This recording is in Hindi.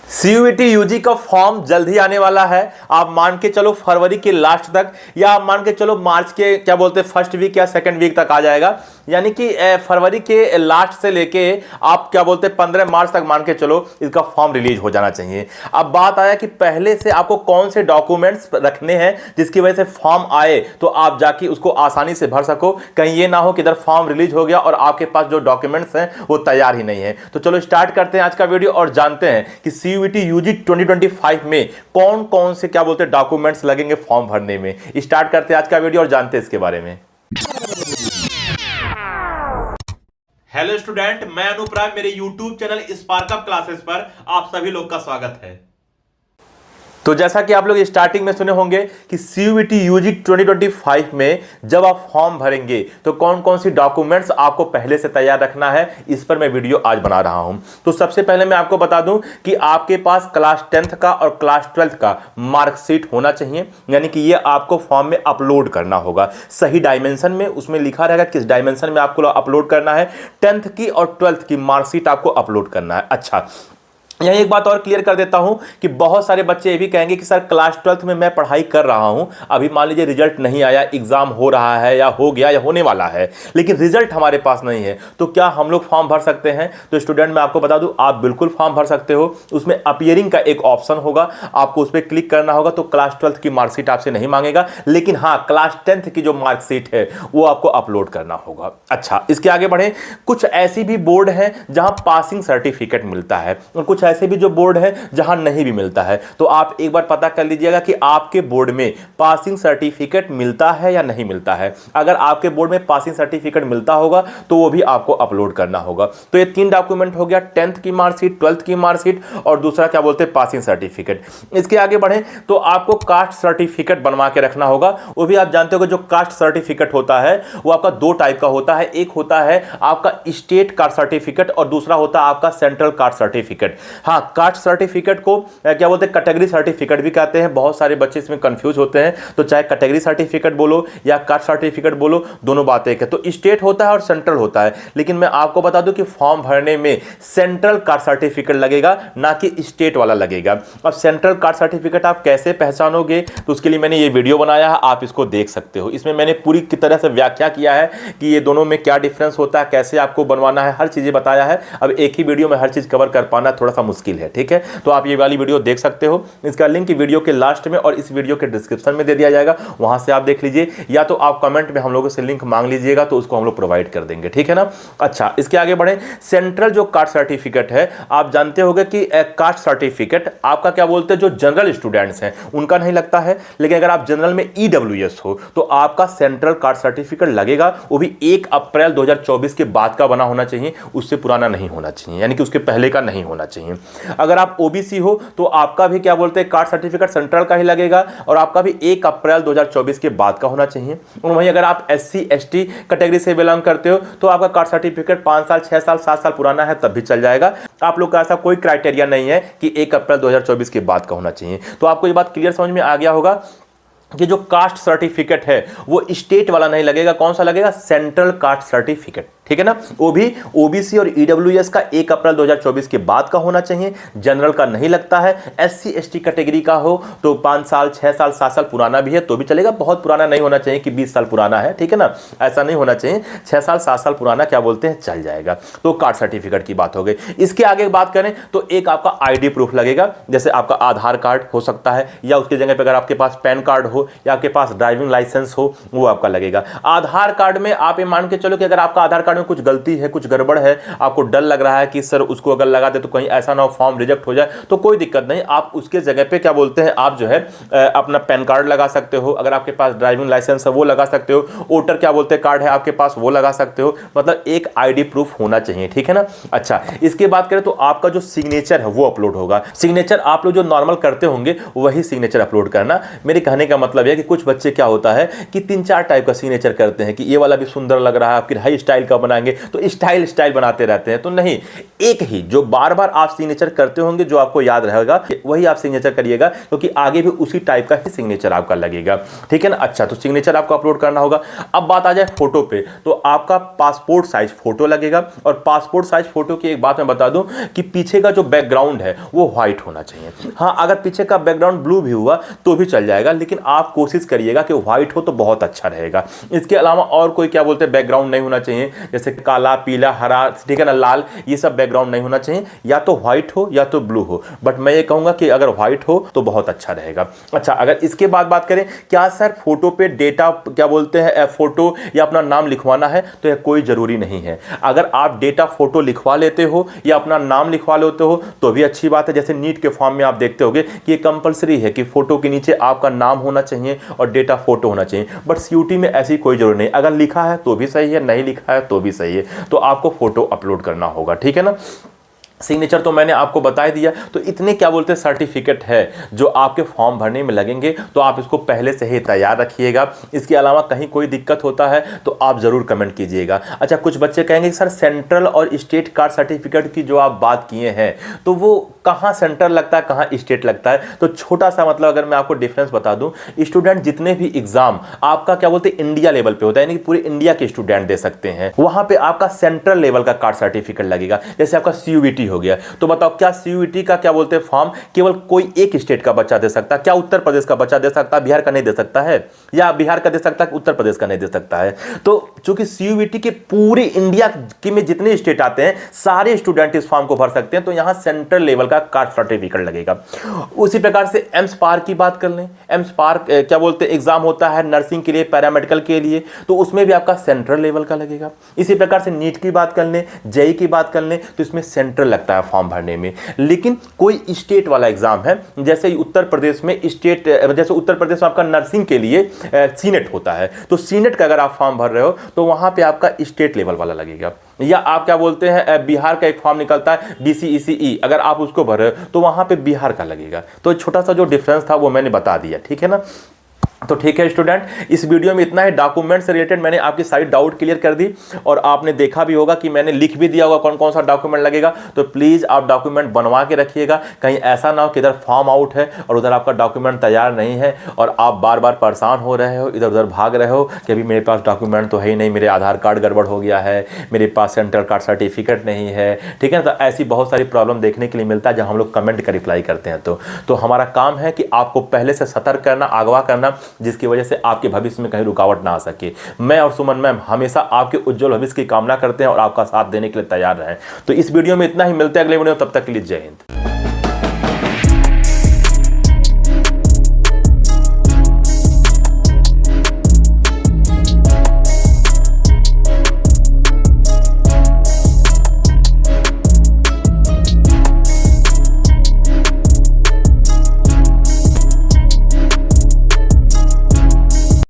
सीयूईटी यूजी का फॉर्म जल्द ही आने वाला है। आप मान के चलो फरवरी के लास्ट तक, या आप मान के चलो मार्च के क्या बोलते हैं फर्स्ट वीक या सेकंड वीक तक आ जाएगा। यानी कि फरवरी के लास्ट से लेके आप क्या बोलते हैं 15 मार्च तक मान के चलो इसका फॉर्म रिलीज हो जाना चाहिए। अब बात आया कि पहले से आपको कौन से डॉक्यूमेंट्स रखने हैं जिसकी वजह से फॉर्म आए तो आप जाके उसको आसानी से भर सको। कहीं ये ना हो कि इधर फॉर्म रिलीज हो गया और आपके पास जो डॉक्यूमेंट्स हैं वो तैयार ही नहीं है। तो चलो स्टार्ट करते हैं आज का वीडियो और जानते हैं कि सीयूईटी यूजी 2025 में कौन कौन से क्या बोलते हैं डॉक्यूमेंट्स लगेंगे फॉर्म भरने में। स्टार्ट करते हैं आज का वीडियो और जानते हैं इसके बारे में। हेलो स्टूडेंट, मैं अनूप राय, मेरे YouTube channel spark up classes पर आप सभी लोग का स्वागत है। तो जैसा कि आप लोग स्टार्टिंग में सुने होंगे कि सीयूईटी यूजी 2025 में जब आप फॉर्म भरेंगे तो कौन कौन सी डॉक्यूमेंट्स आपको पहले से तैयार रखना है, इस पर मैं वीडियो आज बना रहा हूं। तो सबसे पहले मैं आपको बता दूं कि आपके पास क्लास 10th का और क्लास 12th का मार्कशीट होना चाहिए। यानी कि ये आपको फॉर्म में अपलोड करना होगा सही डायमेंशन में। उसमें लिखा रहेगा किस डायमेंशन में आपको अपलोड करना है। 10th की और 12th की मार्कशीट आपको अपलोड करना है। अच्छा, यही एक बात और क्लियर कर देता हूं कि बहुत सारे बच्चे ये भी कहेंगे कि सर क्लास 12th में मैं पढ़ाई कर रहा हूं, अभी मान लीजिए रिजल्ट नहीं आया, एग्जाम हो रहा है या हो गया या होने वाला है, लेकिन रिजल्ट हमारे पास नहीं है, तो क्या हम लोग फॉर्म भर सकते हैं? तो स्टूडेंट मैं आपको बता दूं, आप बिल्कुल फॉर्म भर सकते हो। उसमें अपीयरिंग का एक ऑप्शन होगा, आपको उस पर क्लिक करना होगा। तो क्लास 12th की मार्कशीट आपसे नहीं मांगेगा, लेकिन हाँ क्लास 10th की जो मार्कशीट है वो आपको अपलोड करना होगा। अच्छा, इसके आगे बढ़े। कुछ ऐसी भी बोर्ड है जहां पासिंग सर्टिफिकेट मिलता है और कुछ ऐसे भी जो बोर्ड है जहां नहीं भी मिलता है। तो आप एक बार पता कर लीजिएगा कि आपके बोर्ड में पासिंग सर्टिफिकेट मिलता है या नहीं मिलता है। अगर आपके बोर्ड में पासिंग सर्टिफिकेट मिलता होगा तो वो भी आपको अपलोड करना होगा। तो ये 3 डॉक्यूमेंट हो गया, 10th की मार्कशीट, 12th की मार्कशीट और दूसरा क्या बोलते हैं पासिंग सर्टिफिकेट। इसके आगे बढ़े तो आपको कास्ट सर्टिफिकेट बनवा के रखना होगा। वो भी आप जानते हो कि जो कास्ट सर्टिफिकेट होता है वो आपका 2 टाइप का होता है। एक होता है आपका स्टेट कास्ट सर्टिफिकेट और दूसरा होता है आपका सेंट्रल कास्ट सर्टिफिकेट। हाँ, कास्ट सर्टिफिकेट को क्या बोलते हैं कैटेगरी सर्टिफिकेट भी कहते हैं। बहुत सारे बच्चे इसमें कंफ्यूज होते हैं। तो चाहे कैटेगरी सर्टिफिकेट बोलो या कास्ट सर्टिफिकेट बोलो, दोनों बातें एक है। तो स्टेट होता है और सेंट्रल होता है, लेकिन मैं आपको बता दूं कि फॉर्म भरने में सेंट्रल कास्ट सर्टिफिकेट लगेगा, ना कि स्टेट वाला लगेगा। अब सेंट्रल कास्ट सर्टिफिकेट आप कैसे पहचानोगे, तो उसके लिए मैंने ये वीडियो बनाया है, आप इसको देख सकते हो। इसमें मैंने पूरी की तरह से व्याख्या किया है कि ये दोनों में क्या डिफरेंस होता है, कैसे आपको बनवाना है, हर चीजें बताया है। अब एक ही वीडियो में हर चीज कवर कर पाना थोड़ा सा मुश्किल है, ठीक है। तो आप ये वाली वीडियो देख सकते हो। इसका लिंक वीडियो के लास्ट में और इस वीडियो के डिस्क्रिप्शन में दे दिया जाएगा, वहां से आप देख लीजिए, या तो आप कमेंट में हम लोगों से लिंक मांग लीजिएगा तो उसको हम लोग प्रोवाइड कर देंगे, ठीक है ना। अच्छा, इसके आगे बढ़े। सेंट्रल जो कास्ट सर्टिफिकेट है, आप जानते होंगे कि कास्ट सर्टिफिकेट आपका क्या बोलते हैं जो जनरल स्टूडेंट्स हैं उनका नहीं लगता है, लेकिन अगर आप जनरल में ईडब्ल्यूएस हो तो आपका सेंट्रल कास्ट सर्टिफिकेट लगेगा। वो भी 1 अप्रैल 2024 के बाद का बना होना चाहिए, उससे पुराना नहीं होना चाहिए, यानी कि उसके पहले का नहीं होना चाहिए। अगर आप ओबीसी हो तो आपका भी क्या बोलते हैं कास्ट सर्टिफिकेट सेंट्रल का ही लगेगा और आपका भी 1 अप्रैल 2024 के बाद का होना चाहिए। और वहीं अगर आप एससी एसटी कैटेगरी से बिलोंग करते हो तो आपका कास्ट सर्टिफिकेट 5 साल 6 साल 7 साल पुराना है तब भी चल जाएगा। आप लोग का ऐसा कोई क्राइटेरिया नहीं है कि 1 अप्रैल 2024 के बाद का होना चाहिए। तो आपको ये बात क्लियर समझ में आ गया होगा कि जो कास्ट सर्टिफिकेट है वो स्टेट वाला नहीं लगेगा। कौन सा लगेगा? सेंट्रल कास्ट सर्टिफिकेट, ठीक है ना। वो भी ओबीसी और ईडब्ल्यूएस का 1 अप्रैल 2024 के बाद का होना चाहिए, जनरल का नहीं लगता है। एससी एसटी कैटेगरी का हो तो 5 साल 6 साल 7 साल पुराना भी है तो भी चलेगा, बहुत पुराना नहीं होना चाहिए कि 20 साल पुराना है, ठीक है ना, ऐसा नहीं होना चाहिए। 6 साल 7 साल पुराना क्या बोलते हैं चल जाएगा। तो कास्ट सर्टिफिकेट की बात हो गई। इसके आगे बात करें तो एक आपका आईडी प्रूफ लगेगा, जैसे आपका आधार कार्ड हो सकता है, या उसकी जगह पर अगर आपके पास पैन कार्ड हो या आपके पास ड्राइविंग लाइसेंस हो वो आपका लगेगा। आधार कार्ड में आप ये मान के चलो कि अगर आपका आधार कार्ड में कुछ गलती है, कुछ गड़बड़ है, आपको डर लग रहा है कि सर उसको अगर लगा दे तो कहीं ऐसा ना हो फॉर्म रिजेक्ट हो जाए, तो कोई दिक्कत नहीं, आप उसके जगह पे क्या बोलते हैं आप जो है अपना पैन कार्ड लगा सकते हो। अगर आपके पास ड्राइविंग लाइसेंस है वो लगा सकते हो, वोटर क्या बोलते हैं कार्ड है आपके पास वो लगा सकते हो। मतलब एक आईडी प्रूफ होना चाहिए, ठीक है ना। अच्छा, इसके बात करें तो आपका जो सिग्नेचर है वो अपलोड होगा। सिग्नेचर आप लोग जो नॉर्मल करते होंगे वही सिग्नेचर अपलोड करना। मेरे कहने का मतलब है कि कुछ बच्चे क्या होता है कि 3-4 टाइप का सिग्नेचर करते हैं कि ये वाला भी सुंदर लग रहा है, आपकी हाई स्टाइल का बनाएंगे, तो स्टाइल बनाते रहते हैं। तो नहीं, एक ही जो बार बार आप सिग्नेचर करते होंगे, जो आपको याद रहेगा वही आप सिग्नेचर करिएगा, क्योंकि आगे भी उसी टाइप का ही सिग्नेचर आपका लगेगा। ठीक है ना। अच्छा, तो सिग्नेचर आपको अपलोड करना होगा। अब बात आ जाए फोटो पे, तो आपका पासपोर्ट साइज फोटो लगेगा। और पासपोर्ट साइज फोटो की एक बात मैं बता दूं कि पीछे का जो बैकग्राउंड है वो व्हाइट होना चाहिए। हाँ, अगर पीछे का बैकग्राउंड ब्लू भी हुआ तो भी चल जाएगा, लेकिन आप कोशिश करिएगा कि व्हाइट हो तो बहुत अच्छा रहेगा। इसके अलावा और कोई क्या बोलते हैं बैकग्राउंड नहीं होना चाहिए, जैसे काला, पीला, हरा, ठीक है ना, लाल, ये सब बैकग्राउंड नहीं होना चाहिए। या तो व्हाइट हो या तो ब्लू हो, बट मैं ये कहूंगा कि अगर व्हाइट हो तो बहुत अच्छा रहेगा। अच्छा, अगर इसके बाद बात करें, क्या सर फोटो पे डेटा क्या बोलते हैं फोटो या अपना नाम लिखवाना है, तो यह कोई जरूरी नहीं है। अगर आप डेटा फोटो लिखवा लेते हो या अपना नाम लिखवा लेते हो तो भी अच्छी बात है। जैसे नीट के फॉर्म में आप देखते होगे कि ये कंपलसरी है कि फोटो के नीचे आपका नाम होना चाहिए और डेटा फोटो होना चाहिए, बट सीयूटी में ऐसी कोई जरूरत नहीं। अगर लिखा है तो भी सही है, नहीं लिखा है तो भी सही है, तो आपको फोटो अपलोड करना होगा। ठीक है ना। सिग्नेचर तो मैंने आपको बता ही दिया। तो इतने क्या बोलते हैं सर्टिफिकेट है जो आपके फॉर्म भरने में लगेंगे, तो आप इसको पहले से ही तैयार रखिएगा। इसके अलावा कहीं कोई दिक्कत होता है तो आप ज़रूर कमेंट कीजिएगा। अच्छा, कुछ बच्चे कहेंगे सर सेंट्रल और स्टेट कास्ट सर्टिफिकेट की जो आप बात किए हैं, तो वो कहाँ सेंट्रल लगता है, कहाँ स्टेट लगता है? तो छोटा सा मतलब अगर मैं आपको डिफरेंस बता दूं, स्टूडेंट जितने भी एग्जाम आपका क्या बोलते हैं इंडिया लेवल पे होता है, यानी कि पूरे इंडिया के स्टूडेंट दे सकते हैं, वहां पे आपका सेंट्रल लेवल का कास्ट सर्टिफिकेट लगेगा। जैसे आपका सीयूईटी हो गया, तो बताओ क्या सीयूईटी का क्या बोलते हैं फॉर्म केवल कोई एक स्टेट का बच्चा दे सकता है? क्या उत्तर प्रदेश का बच्चा दे सकता है, बिहार का नहीं दे सकता है? या बिहार का दे सकता है, उत्तर प्रदेश का नहीं दे सकता है? तो चूंकि सीयूईटी के पूरे इंडिया के में जितने स्टेट आते हैं सारे स्टूडेंट इस फॉर्म को भर सकते हैं, तो यहां सेंट्रल लेवल का कास्ट सर्टिफिकेट लगेगा। उसी प्रकार से एम्स पार की बात कर लें, एम्स पार क्या बोलते हैं एग्जाम होता है नर्सिंग के लिए, पैरामेडिकल के लिए, तो उसमें भी आपका सेंट्रल लेवल का लगेगा। इसी प्रकार से नीट की बात कर लें, जेईई की बात कर लें, तो इसमें सेंट्रल लगता है फॉर्म भरने में। लेकिन कोई स्टेट वाला एग्जाम है, जैसे उत्तर प्रदेश में स्टेट, जैसे उत्तर प्रदेश में आपका नर्सिंग के लिए सीनेट होता है, तो सीनेट का अगर आप फॉर्म भर रहे हो तो वहां पे आपका स्टेट लेवल वाला लगेगा। या आप क्या बोलते हैं बिहार का एक फॉर्म निकलता है बीसीईसीई, अगर आप उसको भर रहे हो तो वहां पे बिहार का लगेगा। तो छोटा सा जो डिफरेंस था वो मैंने बता दिया। ठीक है ना। तो ठीक है स्टूडेंट, इस वीडियो में इतना ही। डॉक्यूमेंट से रिलेटेड मैंने आपकी सारी डाउट क्लियर कर दी, और आपने देखा भी होगा कि मैंने लिख भी दिया होगा कौन कौन सा डॉक्यूमेंट लगेगा। तो प्लीज़ आप डॉक्यूमेंट बनवा के रखिएगा, कहीं ऐसा ना हो कि इधर फॉर्म आउट है और उधर आपका डॉक्यूमेंट तैयार नहीं है और आप बार बार परेशान हो रहे हो, इधर उधर भाग रहे हो कि अभी मेरे पास डॉक्यूमेंट तो है ही नहीं, मेरे आधार कार्ड गड़बड़ हो गया है, मेरे पास सेंट्रल कार्ड सर्टिफिकेट नहीं है। ठीक है ना। तो ऐसी बहुत सारी प्रॉब्लम देखने के लिए मिलता है जब हम लोग कमेंट का रिप्लाई करते हैं। तो हमारा काम है कि आपको पहले से सतर्क करना, अगवा करना, जिसकी वजह से आपके भविष्य में कहीं रुकावट ना आ सके। मैं और सुमन मैम हमेशा आपके उज्जवल भविष्य की कामना करते हैं और आपका साथ देने के लिए तैयार रहें। तो इस वीडियो में इतना ही, मिलते हैं अगले वीडियो में, तब तक के लिए जय हिंद।